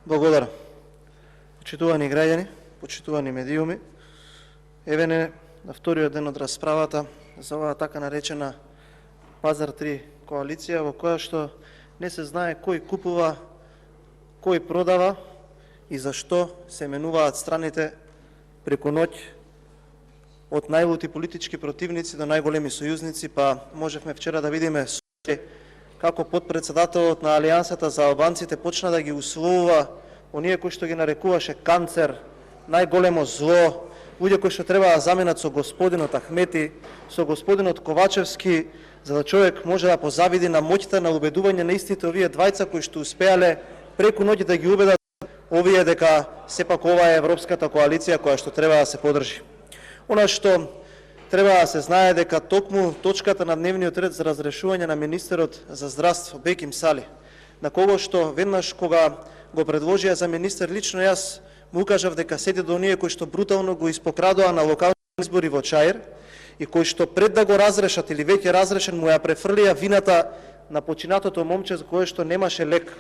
Благодарам. Почитувани граѓани, почитувани медиуми, еве не на вториот ден од расправата за оваа така наречена Пазар 3 коалиција, во која што не се знае кој купува, кој продава и зашто се менуваат страните преку ноќ од најлути политички противници до најголеми сојузници, па можевме вчера да видиме како подпредседателот на Алијансата за албанците почна да ги условува оние кои што ги нарекуваше канцер, најголемо зло, луѓе кои што треба да заменат со господинот Ахмети, со господинот Ковачевски, за да човек може да позавиди на моќта на убедување на истите овие двајца кои што успеале преку ноќ да ги убедат овие дека сепак ова е европската коалиција која што треба да се подржи. Она што треба да се знае дека токму точката на дневниот ред за разрешување на министерот за здравство Беким Сали, на кого што веднаш кога го предложија за министер, лично јас му кажав дека седи до оние кои што брутално го испокрадоа на локални избори во Чаир и кои што пред да го разрешат или веќе разрешен му ја префрлија вината на починатото момче за кое што немаше лек.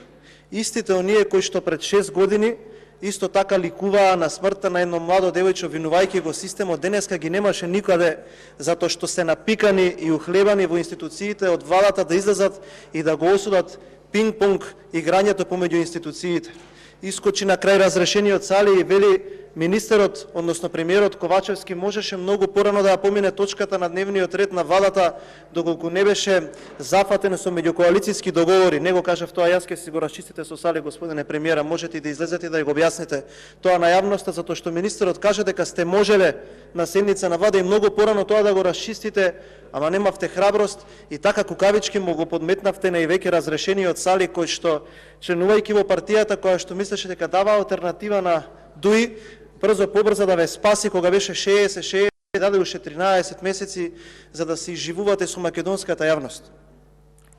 Истите оние кои што пред 6 години исто така ликуваа на смртта на едно младо девојче обвинувајќи го системот, денеска ги немаше никаде затоа што се напикани и ухлебани во институциите од владата да излезат и да го осудат пинг-понг играњето помеѓу институциите. Искочи на крај разрешениот Сали и вели министерот, односно премиерот Ковачевски можеше многу порано да помине точката на дневниот ред на владата доколку не беше зафатен со меѓукоалицијски договори. Него кажав тоа, јас ке си го расчистите со Сали, господине премиера, можете и да излезете и да го објасните тоа на јавноста, затоа што министерот каже дека сте можеле на седница на влада и многу порано тоа да го расчистите, ама немавте храброст и така кукавички му го подметнавте на и веќе разрешениот Сали, кој што членувајќи во партијата која што мислеше дека дава алтернатива на ДУИ, побрзо да ве спаси кога беше 60, даде уште 13 месеци за да се изживувате со македонската јавност.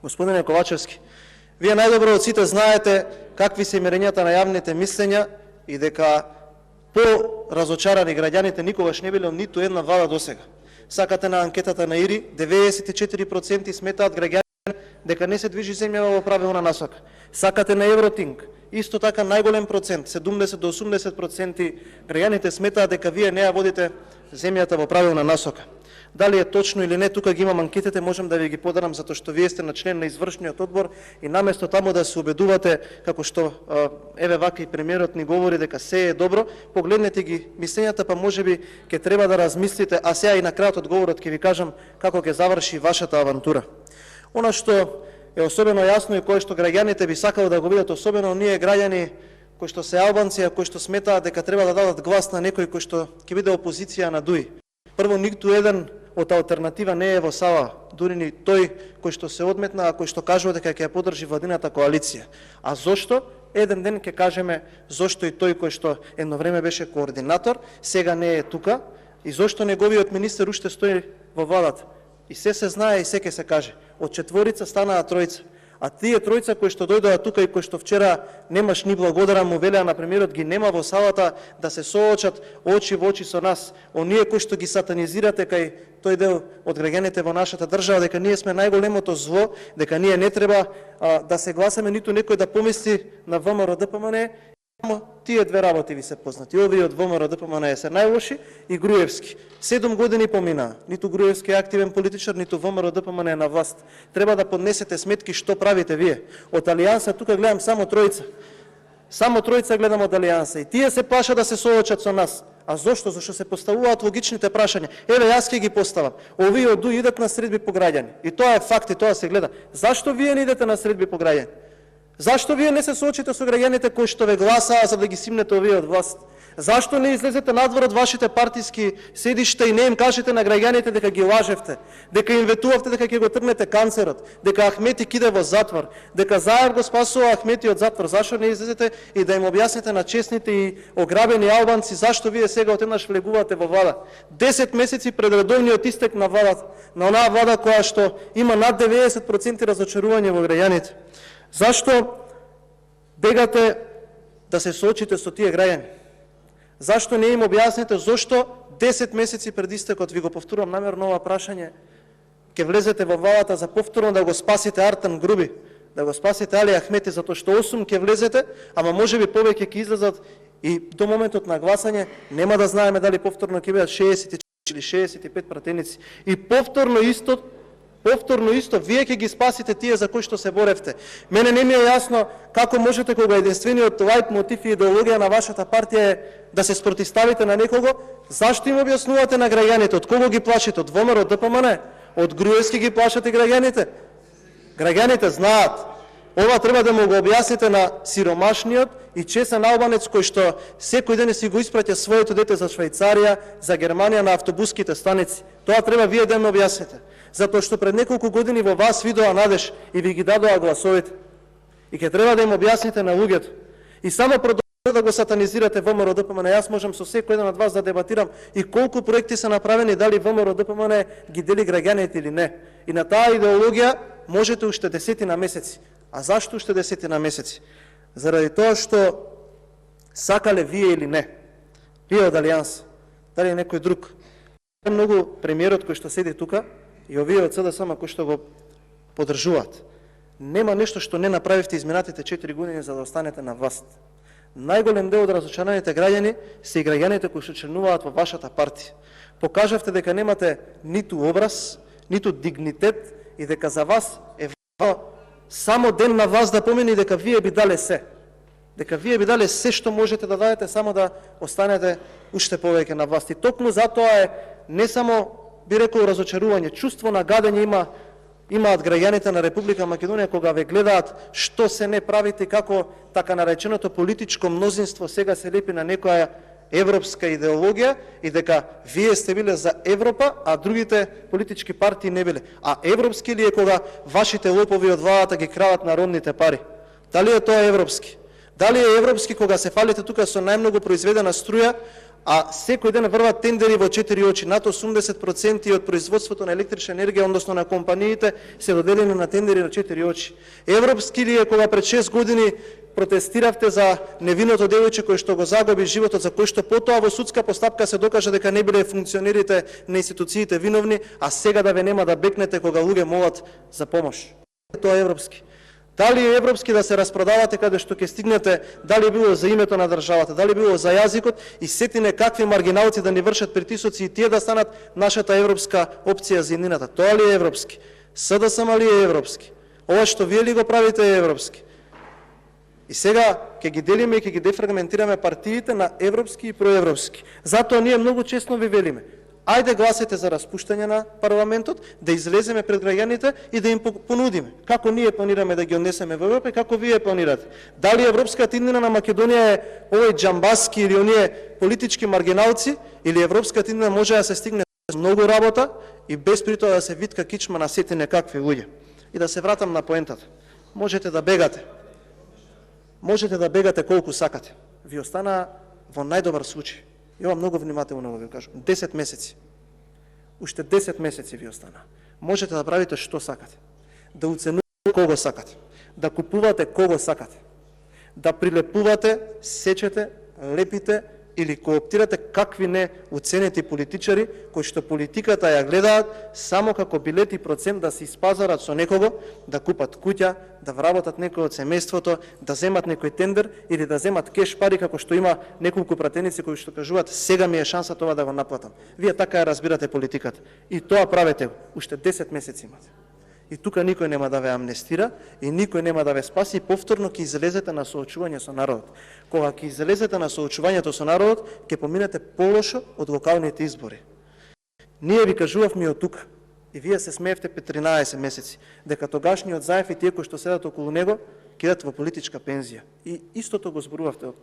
Господине Ковачевски, вие најдобро од сите знаете какви се мерењата на јавните мислења и дека по-разочарани граѓаните никогаш не биле ниту една влада досега. Сакате на анкетата на ИРИ, 94% сметаат граѓани дека не се движи земјава во правилна насока. Сакате на Евротинг, исто така најголем процент, 70 до 80% граѓаните сметаат дека вие не ја водите земјата во правилна насока. Дали е точно или не, тука ги имам анкетите, можам да ви ги подарам затоа што вие сте на член на извршниот одбор и наместо таму да се убедувате како што еве вака и премиерот ни говори дека се е добро, погледнете ги мислењата, па можеби ќе треба да размислите, а сега и на крајот одговорот ќе ви кажам како ќе заврши вашата авантура. Она што е особено јасно и кое што граѓаните би сакало да го видат, особено оние граѓани кои што се албанци, а кои што сметаат дека треба да дадат глас на некој кој што ќе биде опозиција на ДУИ. Прво, ниту еден од алтернатива не е во сала, дури ни тој кој што се одметна, а кој што кажува дека ќе ја подржи владината коалиција. А зошто? Еден ден ќе кажеме зошто и тој кој што едно време беше координатор, сега не е тука, и зошто неговиот министер уште стои во владата. И се знае и се ќе се каже. Од четворица станаа тројца. А тие тројца кои што дојдоа тука и кои што вчера немаш ни благодарам му велеа на премиерот ги нема во салата да се соочат очи во очи со нас. Оние кои што ги сатанизирате кај тој дел од граѓаните во нашата држава дека ние сме најголемото зло, дека ние не треба да се гласаме, ниту некој да помисли на ВМРО ДПМН. Тие две работи ви се познати. Овие од ВМРО ДПМН се најлоши и Груевски. 7 години помина. Ниту Груевски е активен политичар, ниту ВМРО ДПМН е на власт. Треба да поднесете сметки што правите вие. Од Алијанса тука гледам само тројца. Само тројца гледам од Алијанса. И тие се плаша да се соочат со нас. А зошто? Зашто се поставуваат логичните прашања. Еве, јас ќе ги поставам. Овие од ДУИ идат на средби по граѓани. И тоа е факт, и тоа се гледа. Зашто вие не идете на средби по граѓани? Зашто вие не се соочите со граѓаните кои што ве гласаа за да ги симнете овие од власт? Зашто не излезете надвор од вашите партиски седишта и не им кажете на граѓаните дека ги лажевте, дека им ветувавте дека ќе го тргнете канцерот, дека Ахмети киде во затвор, дека Заев го спасува Ахмети од затвор? Зашто не излезете и да им објасните на честните и ограбени албанци зашто вие сега отеднаш влегувате во влада? 10 месеци пред редовниот истек на владата, на онаа влада која што има над 90% разочарување во граѓаните. Зашто бегате да се соочите со тие граѓани? Зашто не им објасните зошто 10 месеци пред истекот, ви го повторувам намерно ова прашање, ќе влезете во владата за повторно да го спасите Артем Груби, да го спасите Али Ахмети, затоа што 8 ќе влезете, ама можеби повеќе ќе излезат и до моментот на гласање нема да знаеме дали повторно ќе бидат 64 или 65 пратеници. И повторно исто вие ќе ги спасите тие за кои што се боревте. Мене не ми е јасно како можете кога единствениот лајт мотив и идеологија на вашата партија е да се спротивставите на некого, зашто им објаснувате на граѓаните, од кого ги плашите, од ВМРО, од ДПМН, од Груевски ги плашате граѓаните. Граѓаните знаат. Ова треба да му го објасните на сиромашниот и чесен албанец кој што секој ден си го испраќа своето дете за Швајцарија, за Германија на автобуските станици. Тоа треба вие да му објасните. Затоа што пред неколку години во вас видоа надеж и ви ги дадоа гласовите. И ќе треба да им објасните на луѓето. И само продолжете да го сатанизирате ВМРО ДПМН. Јас можам со секој еден од вас да дебатирам и колку проекти се направени, дали ВМРО ДПМН ги дели граѓаните или не. И на таа идеологија можете уште 10 на месеци. А зашто уште 10 на месеци? Заради тоа што сакале вие или не. Вие од Алијанс, дали некој друг. Многу премиерот кој што седи тука и овие од СДСМ кои што го поддржуваат. Нема нешто што не направивте изминатите 4 години за да останете на власт. Најголем дел од разочараните граѓани се и граѓаните кои што членуваат во вашата партија. Покажавте дека немате ниту образ, ниту дигнитет и дека за вас е само ден на власт да помине и дека вие би дале се. Дека вие би дале се што можете да дадете само да останете уште повеќе на власт. И токму затоа е не само, би рекол, разочарување, чувство на гадење имаат граѓаните на Република Македонија кога ве гледаат што се не правите и како така нареченото политичко мнозинство сега се лепи на некоја европска идеологија и дека вие сте биле за Европа, а другите политички партии не биле. А европски ли е кога вашите лопови од владата ги крадат народните пари? Дали е тоа европски? Дали е европски кога се фалите тука со најмногу произведена струја, а секој ден врват тендери во 4 очи, над 80% од производството на електрична енергија, односно на компаниите, се доделени на тендери на 4 очи. Европски ли е кога пред 6 години протестиравте за невиното девојче кој што го загуби животот, за кој што потоа во судска постапка се докажа дека не биле функционерите на институциите виновни, а сега да ве нема да бекнете кога луѓе молат за помош. Тоа е европски. Дали е европски да се распродавате каде што ќе стигнете, дали било за името на државата, дали било за јазикот и сетине какви маргиналци да ни вршат притисоци и тие да станат нашата европска опција за иднината. Тоа ли е европски? СДСМ ли е европски? Ова што вие ли го правите е европски? И сега ќе ги делиме и ќе ги дефрагментираме партиите на европски и проевропски. Затоа ние многу честно ви велиме: ајде гласете за распуштање на парламентот, да излеземе пред граѓаните и да им понудиме како ние планираме да ги однесеме во Европа и како вие планирате. Дали европската иднина на Македонија е овој џамбаски или оние политички маргиналци, или европската иднина може да се стигне со многу работа и без при тоа да се витка кичма на сетине какви луѓе. И да се вратам на поентата. Можете да бегате. Можете да бегате колку сакате. Ви остана во најдобар случај. И ова многу внимателно ви кажам. 10 месеци. Уште 10 месеци ви остана. Можете да правите што сакате. Да уценувате кого сакате. Да купувате кого сакате. Да прилепувате, сечете, лепите или кооптирате какви не уценети политичари кои што политиката ја гледаат само како билет и процент да се испазарат со некого, да купат куќа, да вработат некој од семејството, да земат некој тендер или да земат кеш пари, како што има неколку пратеници кои што кажуваат сега ми е шанса тоа да го наплатам. Вие така ја разбирате политиката. И тоа правете уште 10 месеци имате. И тука никој нема да ве амнестира и никој нема да ве спаси и повторно ќе излезете на соочување со народот. Кога ќе излезете на соочувањето со народот, ќе поминете полошо од локалните избори. Ние ви кажувавме од тука и вие се смеевте пред 13 месеци дека тогашниот Заев и тие кои што седат околу него ќе идат во политичка пензија. И истото го зборувавте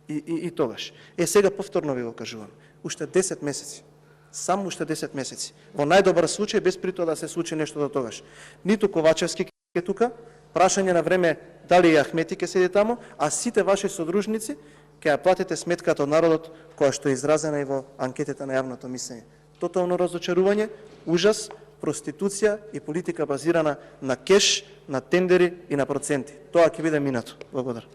и тогаш. Сега повторно ви го кажувам. Уште 10 месеци. Само уште 10 месеци. Во најдобар случај, без при тоа да се случи нешто до тогаш. Ниту Ковачевски ке тука, прашање на време дали и Ахмети ке седи таму, а сите ваши содружници ќе ја платите сметката од народот која што е изразена и во анкетата на јавното мислење. Тотално разочарување, ужас, проституција и политика базирана на кеш, на тендери и на проценти. Тоа ќе биде минато. Благодарам.